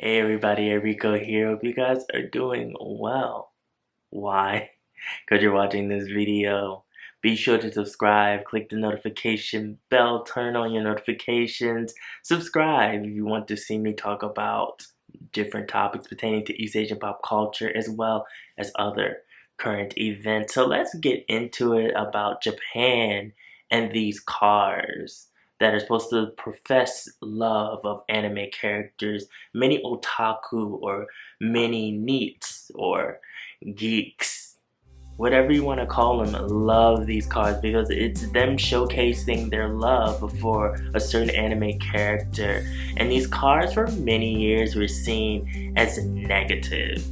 Hey everybody, Erico here. Hope you guys are doing well. Why? Because you're watching this video. Be sure to subscribe, click the notification bell, turn on your notifications, subscribe if you want to see me talk about different topics pertaining to East Asian pop culture as well as other current events. So let's get into it about Japan and these cars that are supposed to profess love of anime characters. Many otaku or many neets or geeks, whatever you want to call them, love these cars because it's them showcasing their love for a certain anime character. And these cars for many years were seen as negative,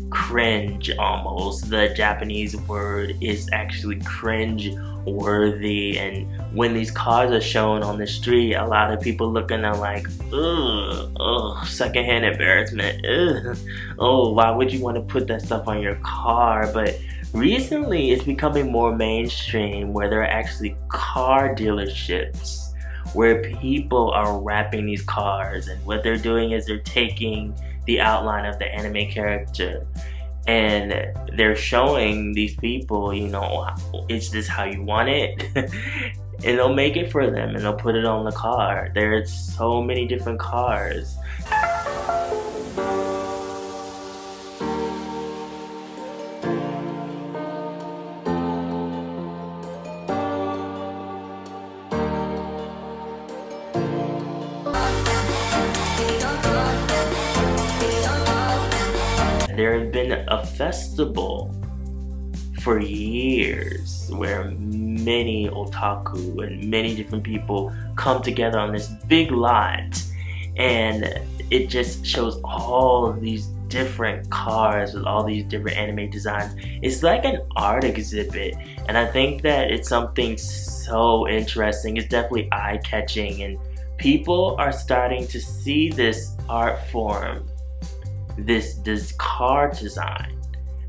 cringe almost. The Japanese word is actually cringe worthy, and when these cars are shown on the street, a lot of people looking at like, ugh, secondhand embarrassment, ugh, oh, why would you want to put that stuff on your car? But recently it's becoming more mainstream where there are actually car dealerships where people are wrapping these cars, and what they're doing is they're taking the outline of the anime character and they're showing these people, is this how you want it? And they'll make it for them and they'll put it on the car. There's so many different cars. There has been a festival for years where many otaku and many different people come together on this big lot, and it just shows all of these different cars with all these different anime designs. It's like an art exhibit, and I think that it's something so interesting. It's definitely eye-catching, and people are starting to see this art form, this car design,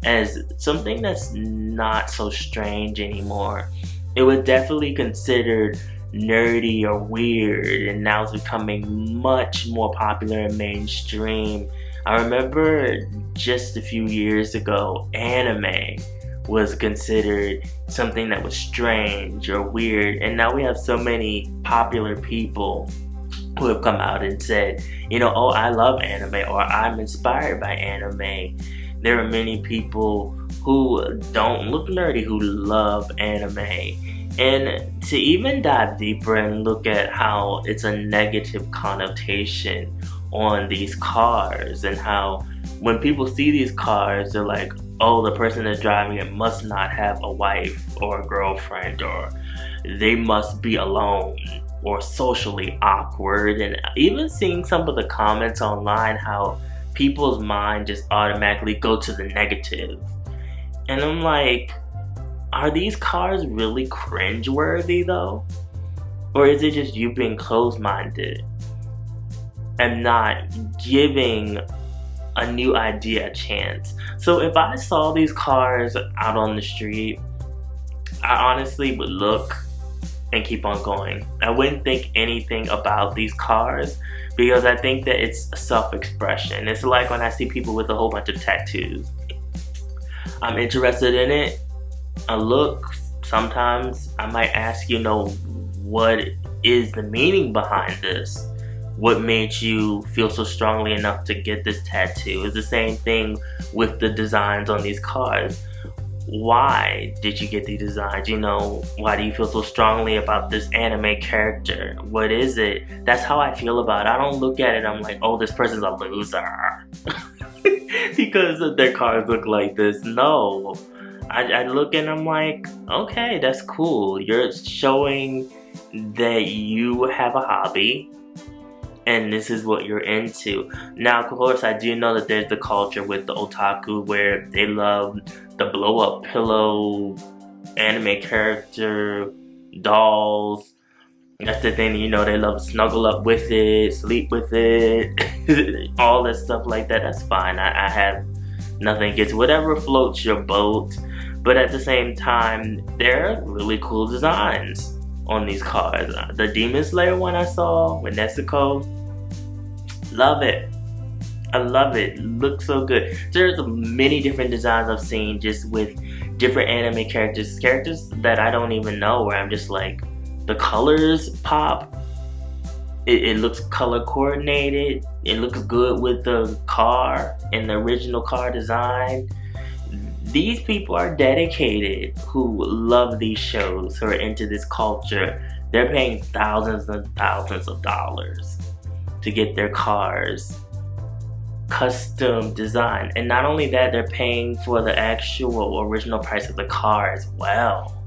as something that's not so strange anymore. It was definitely considered nerdy or weird, and now it's becoming much more popular and mainstream. I remember just a few years ago, anime was considered something that was strange or weird, and now we have so many popular people who have come out and said, oh, I love anime, or I'm inspired by anime. There are many people who don't look nerdy who love anime. And to even dive deeper and look at how it's a negative connotation on these cars, and how when people see these cars, they're like, oh, the person that's driving it must not have a wife or a girlfriend, or they must be alone or socially awkward. And even seeing some of the comments online, how people's mind just automatically go to the negative. And I'm like, are these cars really cringe-worthy though? Or is it just you being closed-minded and not giving a new idea a chance? So if I saw these cars out on the street, I honestly would look and keep on going. I wouldn't think anything about these cars because I think that it's self-expression. It's like when I see people with a whole bunch of tattoos. I'm interested in it. I look. Sometimes I might ask, what is the meaning behind this? What made you feel so strongly enough to get this tattoo? It's the same thing with the designs on these cars. Why did you get these designs? Why do you feel so strongly about this anime character? What is it? That's how I feel about it. I don't look at it, I'm like, oh, this person's a loser because their cars look like this. No, I look and I'm like, okay, that's cool. You're showing that you have a hobby and this is what you're into. Now, of course, I do know that there's the culture with the otaku where they love the blow-up pillow anime character dolls. That's the thing, they love to snuggle up with it, sleep with it, all that stuff like that. That's fine. I have nothing against whatever floats your boat. But at the same time, there are really cool designs on these cars. The Demon Slayer one I saw with Nezuko, love it. I love it. Looks so good. There's many different designs I've seen just with different anime characters that I don't even know, where I'm just like, the colors pop. It looks color coordinated. It looks good with the car and the original car design. These people are dedicated, who love these shows, who are into this culture. They're paying thousands and thousands of dollars to get their cars custom designed. And not only that, they're paying for the actual original price of the car as well.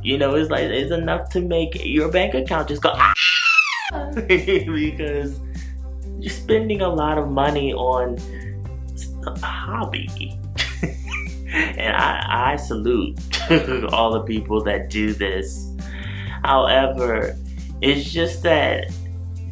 You know, it's like, it's enough to make your bank account just go ah! Because you're spending a lot of money on a hobby. And I salute all the people that do this. However, it's just that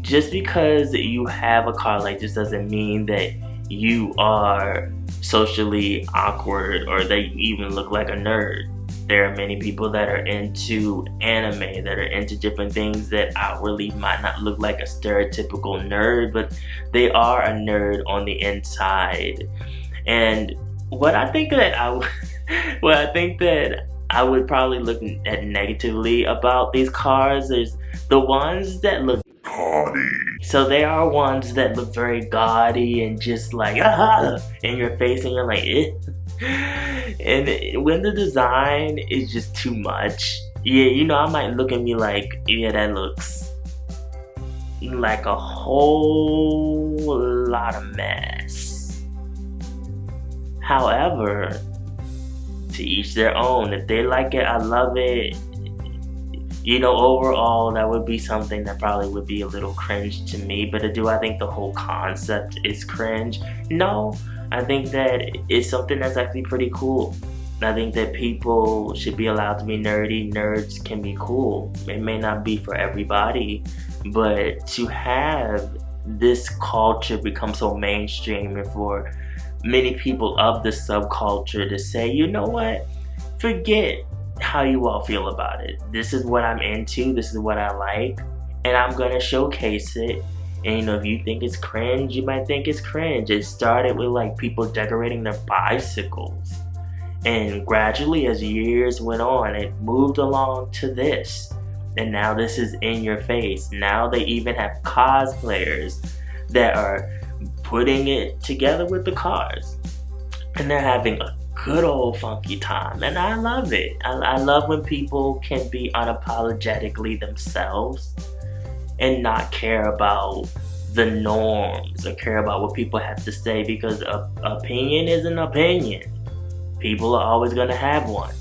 just because you have a car like this doesn't mean that you are socially awkward or that you even look like a nerd. There are many people that are into anime, that are into different things that outwardly might not look like a stereotypical nerd, but they are a nerd on the inside. And what I think that I would probably look at negatively about these cars is the ones that look gaudy. So they are ones that look very gaudy and just like in your face, and you're like, eh. And when the design is just too much, yeah, you know, I might look at me like, yeah, that looks like a whole lot of mess. However, to each their own. If they like it, I love it. You know, overall, that would be something that probably would be a little cringe to me. But do I think the whole concept is cringe? No. I think that it's something that's actually pretty cool. I think that people should be allowed to be nerdy. Nerds can be cool. It may not be for everybody, but to have this culture become so mainstream, and for many people of the subculture to say, you know what, forget how you all feel about it. This is what I'm into, this is what I like, and I'm gonna showcase it. And you know, if you think it's cringe, you might think it's cringe. It started with like people decorating their bicycles, and gradually as years went on, it moved along to this, and now this is in your face. Now they even have cosplayers that are putting it together with the cars, and they're having a good old funky time, and I love it. I love when people can be unapologetically themselves and not care about the norms or care about what people have to say, because opinion is an opinion. People are always going to have one.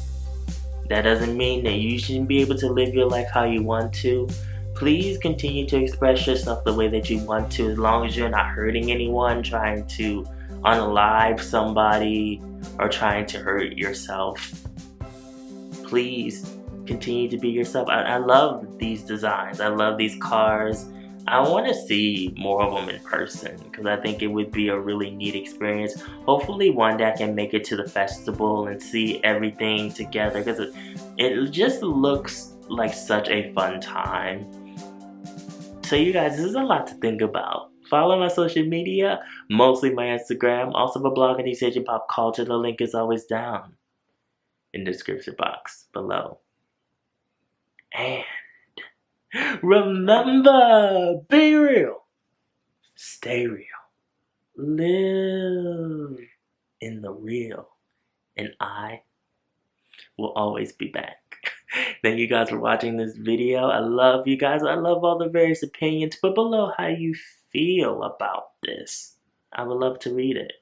That doesn't mean that you shouldn't be able to live your life how you want to. Please continue to express yourself the way that you want to, as long as you're not hurting anyone, trying to unalive somebody, or trying to hurt yourself. Please continue to be yourself. I love these designs. I love these cars. I want to see more of them in person, because I think it would be a really neat experience. Hopefully one day I can make it to the festival and see everything together, because it just looks like such a fun time. So you guys, this is a lot to think about. Follow my social media, mostly my Instagram. Also my blog on East Asian pop culture. The link is always down in the description box below. And remember, be real, stay real, live in the real, and I will always be back. Thank you guys for watching this video. I love you guys. I love all the various opinions. Put below how you feel about this. I would love to read it.